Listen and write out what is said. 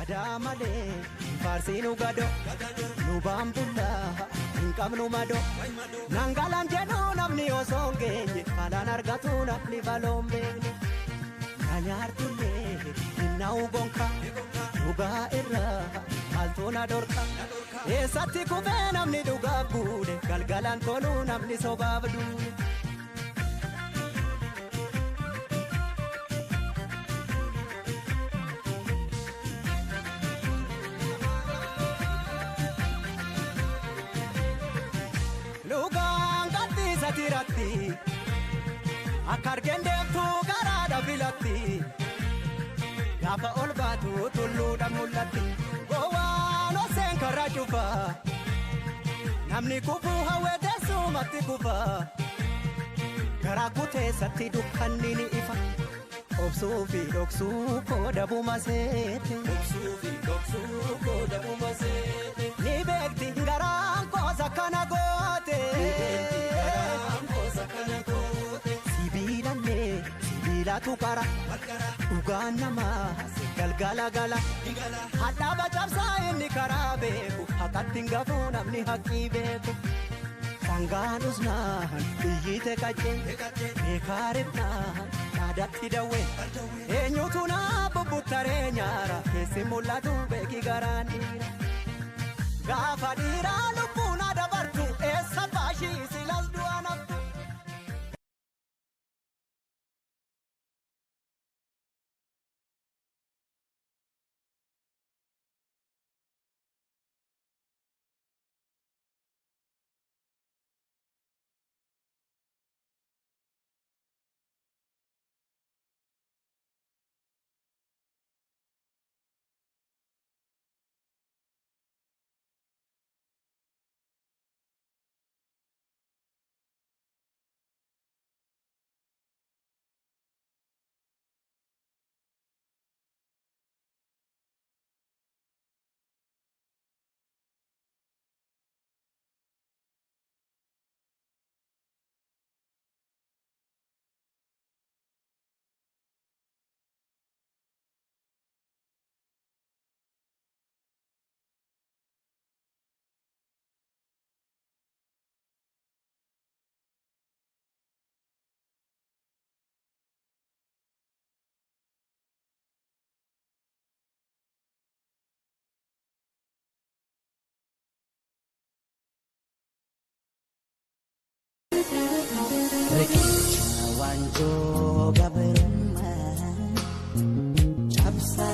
Adamale, Farsinu Gado, Nubambula, Inkamnu Mado, Nangalan Jeno, Namni Osonge, Palanargatuna, Nivalombe, Nanyartule, Naugonka, Nuga Era, Altona Dorka, Esati Kuvenam Niduga Bude, Galgalan Kolunam Nisobabdu. Tirati akargende tu garada filati gafa olbatu tullu damulati gowano senkara chufa namni kufu hawede sumati kufa garakute satti dukkannini ifa obsufi doksu kodabu masete obsufi doksu kodabu masete ni bekti garan kosa kana gote Sibila tukara uganama galgala gala hada bacabsa inni karabeku hakatingafu namni hakibeku sanganusna iyite kaje ekaribna adatti dawe enyutuna bubutare nyara kesimulatu beki garandira gafa dira lupuna dabartu esa bashi silas duana Wanjo gaberumma chapsa